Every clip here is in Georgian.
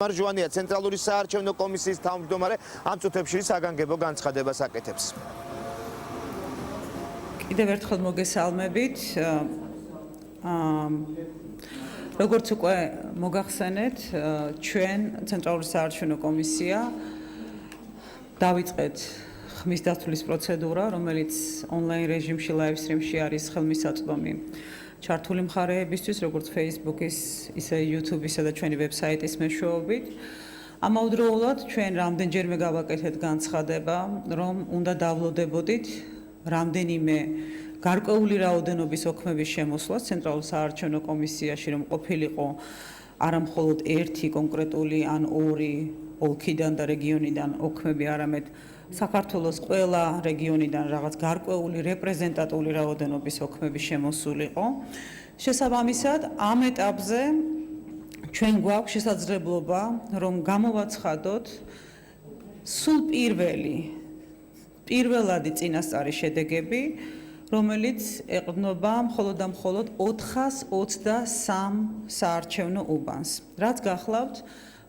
მარჯვანია ცენტრალური საარჩევნო კომისიის თავმჯდომარე ამ წუთებში საგანგებო განცხადებას აკეთებს. კიდევ ერთხელ მოგესალმებით. როგორც უკვე მოგახსენეთ, ჩვენ ცენტრალური საარჩევნო კომისია დავიწყეთ ხმის დაცვლის პროცედურა, რომელიც ონლაინ რეჟიმში, ლაივ სტრიმში არის ხელმისაწვდომი ჩართული მხარეებისთვის, როგორც Facebook-ის, ისე YouTube-ისა და ჩვენი ვებსაიტის მეშვეობით. ამავდროულად ჩვენ რამდენჯერმე გავაკეთეთ განცხადება, რომ უნდა დავლოდებოდით რამდენიმე გარკვეული რაოდენობის ოქმების შემოსვლას ცენტრალურ საარჩევნო კომისიაში, რომ ყოფილიყო არა მხოლოდ ერთი კონკრეტული ან ორი ოლქიდან და რეგიონიდან ოქმები, არამედ საქართველოს ყველა რეგიონიდან რაღაც გარკვეული რეპრეზენტატიული რაოდენობის ოქმები შემოსულიყო. შესაბამისად, ამ ეტაპზე ჩვენ გვაქვს შესაძლებლობა, რომ გამოვაცხადოთ სულ პირველადი წინასწარი შედეგები, რომელიც ეყრდნობა მხოლოდ და მხოლოდ 423 საარჩევნო უბანს. რაც გახლავთ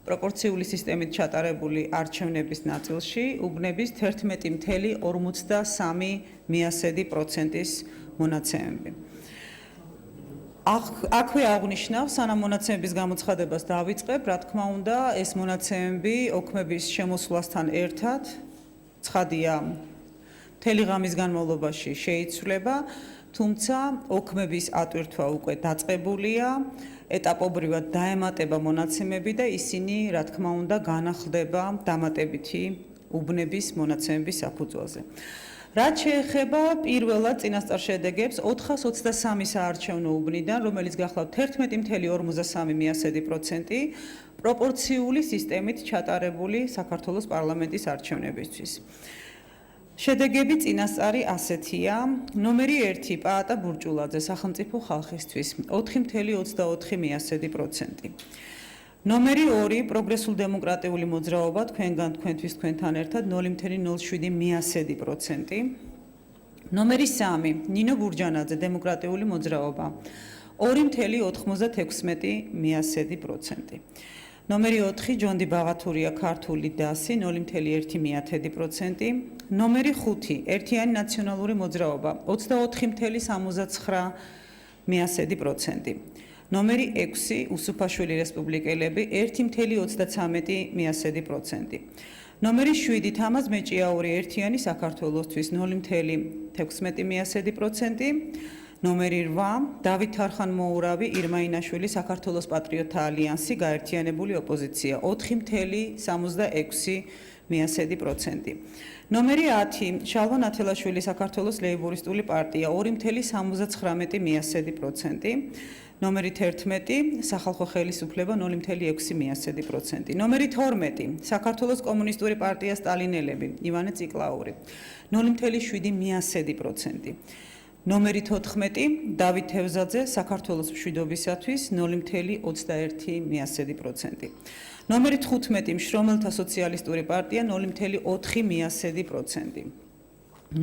პროპორციული სისტემით ჩატარებული არჩევნების ნაწილში უბნების 11,53%-ის მონაცემები. აქვე აღნიშნავს, სანამ მონაცემების გამოცხადებას დავიწყებ, რა თქმა უნდა, ეს მონაცემები ოქმების შემოსვლასთან ერთად ცხადია მთელი ღამის განმავლობაში შეიცვლება, თუმცა ოქმების ატვირთვა უკვე დაწყებულია, ეტაპობრივად დაემატება მონაცემები და ისინი, რა თქმა უნდა, განახლდება დამატებითი უბნების მონაცემების საფუძველზე. რაც შეეხება პირველად წინასწარ შედეგებს 423 საარჩევნო უბნიდან, რომელიც გახლავთ 11,53% პროპორციული სისტემით ჩატარებული საქართველოს პარლამენტის არჩევნებისთვის. შედეგები წინასწარი ასეთია. ნომერი 1 პაატა ბურჭულაძე სახელმწიფო ხალხისთვის 4,24%. ნომერი 2 პროგრესულ დემოკრატიული მოძრაობა თქვენგან თქვენთვის თქვენთან ერთად 0,07%. ნომერი 3 ნინო ბურჯანაძე დემოკრატიული მოძრაობა 2,96%. ნომერი 4 ჯონდი ბაღათურია ქართული დასი 0,1%. ნომერი 5 ერთიანი ნაციონალური მოძრაობა 24,79%. ნომერი 6 უსუფაშვილი რესპუბლიკელები 1,33%. ნომერი 7 თამაზ მეჭიაური ერთიანი საქართველოსთვის 0,16%. ნომერი 8 დავით თარხან-მოურავი ირმა-ინაშვილი საქართველოს პატრიოტთა ალიანსი გაერთიანებული ოპოზიცია 4,66%. ნომერი 10 შალვა ნათელაშვილი საქართველოს ლეიბორისტული პარტია 2,79%. ნომერი 11 სახალხო ხელისუფლება 0,6%. ნომერი 12 საქართველოს კომუნისტური პარტია სტალინელები ივანე წიკლაური 0,7%. ნომერი 14 დავით თევზაძე საქართველოს მშვიდობისათვის 0,21%. ნომერი 15 მშრომელთა სოციალისტური პარტია 0,4%.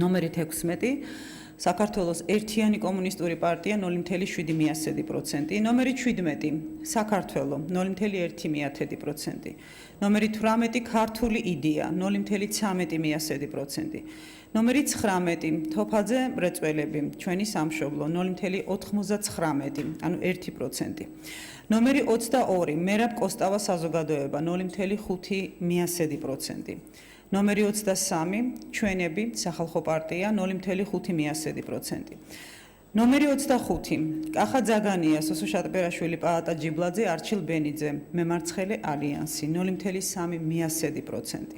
ნომერი 16 საქართველოს ერთიანი კომუნისტური პარტია 0,7%. ნომერი 17 საქართველო 0,1%. ნომერი 18 ქართული იდეა 0,13%. ნომერი 19 თოფაძე მრეწველები ჩვენი სამშობლო 0,99, ანუ 1%. ნომერი 22 მერაბ კოსტავა საზოგადოება 0,5%. ნომერი 23 ჩვენები სახალხო პარტია 0,5%. ნომერი 25 კახა ძაგანია სოსო შატბერაშვილი პაატა ჯიბლაძე არჩილ ბენიძე მემარცხენე ალიანსი 0,3%.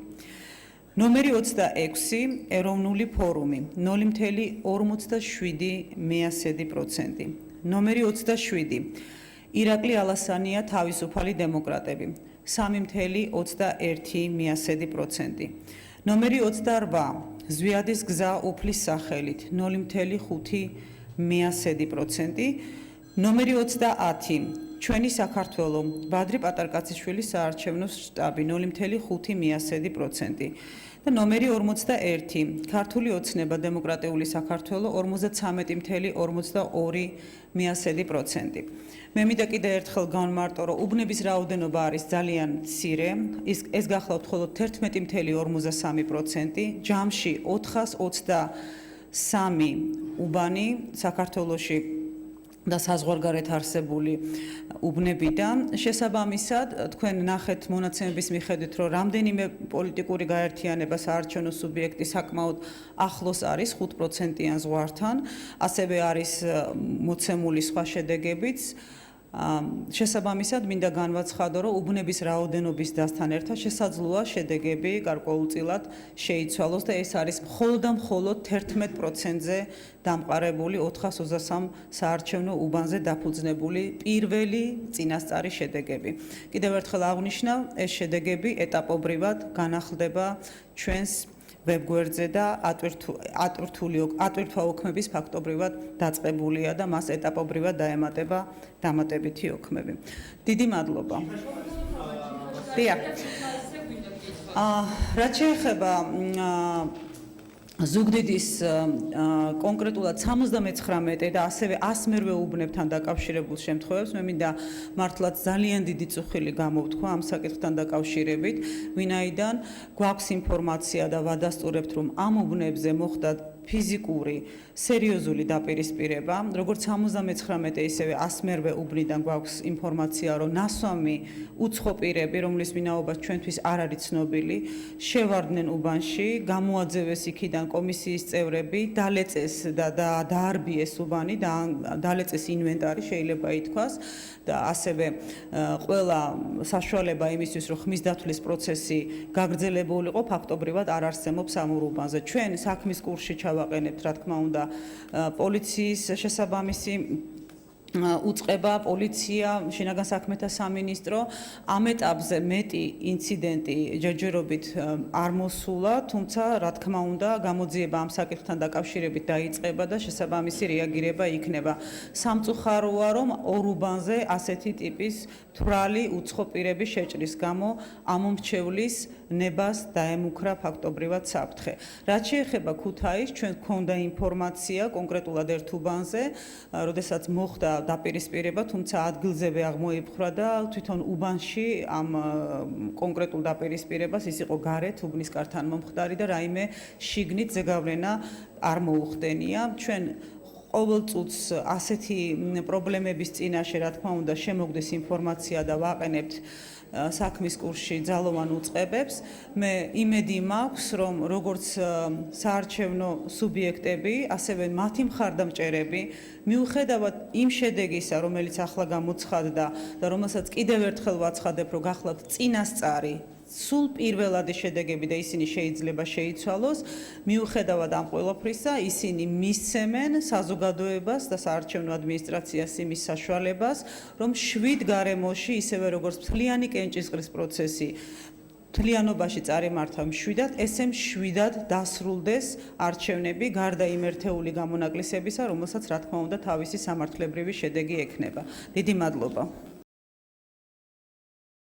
ნომერი 26 ეროვნული ფორუმი 0,47%. ნომერი 27 ირაკლი ალასანია თავისუფალი დემოკრატები 3,21%. ნომერი 28 ზვიადის გზა უფლის სახელით 0,5%. ნომერი 30 ჩვენი საქართველო ბადრი პატარკაციშვილი საარჩევნო შტაბი 0.5% და ნომერი 41 ქართული ოცნება დემოკრატიული საქართველო 53.42%. მე მინდა კიდე ერთხელ განმარტო, რომ უბნების რაოდენობა არის ძალიან მცირე, ეს გახლავთ მხოლოდ 11.53%, ჯამში 423 უბანი საქართველოში და საზღვარგარეთ არსებული უბნებიდან. შესაბამისად, თქვენ ნახეთ მონაცემების მიხედვით, რომ რამდენიმე პოლიტიკური გაერთიანება საარჩევნო სუბიექტი საკმაოდ ახლოს არის 5%-იან ზღვართან, ასევე არის მოცემული სხვა შედეგებიც. შესაბამისად, მინდა განვაცხადო, რომ უბნების რაოდენობის დასთან ერთად შესაძლოა შედეგები გარკვეულწილად შეიცვალოს და ეს არის მხოლოდ 11%-ზე დამყარებული 423 საარჩევნო უბანზე დაფუძნებული პირველი წინასწარი შედეგები. კიდევ ერთხელ აღვნიშნავ, ეს შედეგები ეტაპობრივად განახლდება ჩვენს ვებგვერდზე და ატვირთვა ოქმების ფაქტობრივად დაწყებულია და მას ეტაპობრივად დაემატება დამატებითი ოქმები. დიდი მადლობა. დიახ. რაც შეეხება ზუგდიდის კონკრეტულად 79 და ასევე 100-მერვე უბნებთან დაკავშირებულ შემთხვევებს მე მინდა მართლაც ძალიან დიდი წუხილი გამოვთქვა ამ საკითხთან დაკავშირებით, ვინაიდან გვაქვს ინფორმაცია და ვადასტურებთ, რომ ამ უბნებზე მოხდა ფიზიკური სერიოზული დაპირისპირება, როგორც 79 ისევე 100-მერვე უბნიდან გვაქვს ინფორმაცია, რომ ნასვამი უცხო პირები, რომლის ვინაობა ჩვენთვის არ არის ცნობილი, შევარდნენ უბანში, გამოაძევეს იქიდან კომისიის წევრები, დალეწეს და დაარბიეს უბანი, დალეწეს ინვენტარი, შეიძლება ითქვას და ასევე ყველა საშუალება იმისთვის, რომ ხმის დათვლის პროცესი გაგრძელებულიყო, ფაქტობრივად არ არსებობს ამ უბანზე. ჩვენ საქმის კურსში ჩავაყენებთ, რა თქმა უნდა, პოლიციის შესაბამისი უწყება, პოლიცია, შინაგან საქმეთა სამინისტრო. ამ ეტაპზე მეტი ინციდენტი ჯერჯერობით არ მოსულა, თუმცა რა თქმა უნდა, გამოძიება ამ საკითხთან დაკავშირებით დაიწყება და შესაბამისი რეაგირება იქნება. სამწუხაროა, რომ ორ უბანზე ასეთი ტიპის თვრალი უცხო პირების შეჭრის გამო ამომრჩევლის ნებას დაემუქრა ფაქტობრივად საფრთხე. რაც შეეხება ქუთაისს, ჩვენ გვქონდა ინფორმაცია კონკრეტულად ერთ უბანზე, როდესაც მოხდა დაპირისპირება, თუმცა ადგილზევე აღმოიფხვრა და თვითონ უბანში ამ კონკრეტულ დაპირისპირებას ის იყო გარეთ უბნის კართან მომხდარი და რაიმე შიგნით ზეგავლენა არ მოუხდენია. ჩვენ ყოველ წუთს ასეთი პრობლემების წინაშე, რა თქმა უნდა, შემოგდეს ინფორმაცია და ვაყენებთ საქმის კურსში ძალოვან უწყებებს. მე იმედი მაქვს, რომ როგორც საარჩევნო სუბიექტები, ასევე მათი მხარდამჭერები, მიუხედავად იმ შედეგისა, რომელიც ახლა გამოცხადდა და რომელსაც კიდევ ერთხელ ვაცხადებ, რომ გახლავთ წინასწარი სულ პირველადი შედეგები და ისინი შეიძლება შეიცვალოს, მიუხედავად ამ ყველაფრისა, ისინი მისცემენ საზოგადოებას და საარჩევნო ადმინისტრაციას იმის საშუალებას, რომ 7 გარემოში, ისევე როგორც მთლიანი კენჭისყრის პროცესი მთლიანობაში წარიმართა 7-ად, ესე 7-ად დასრულდეს არჩევნები, გარდა იმ ერთეული გამონაკლისებისა, რომელსაც რა თქმა უნდა თავისი სამართლებრივი შედეგი ექნება. დიდი მადლობა.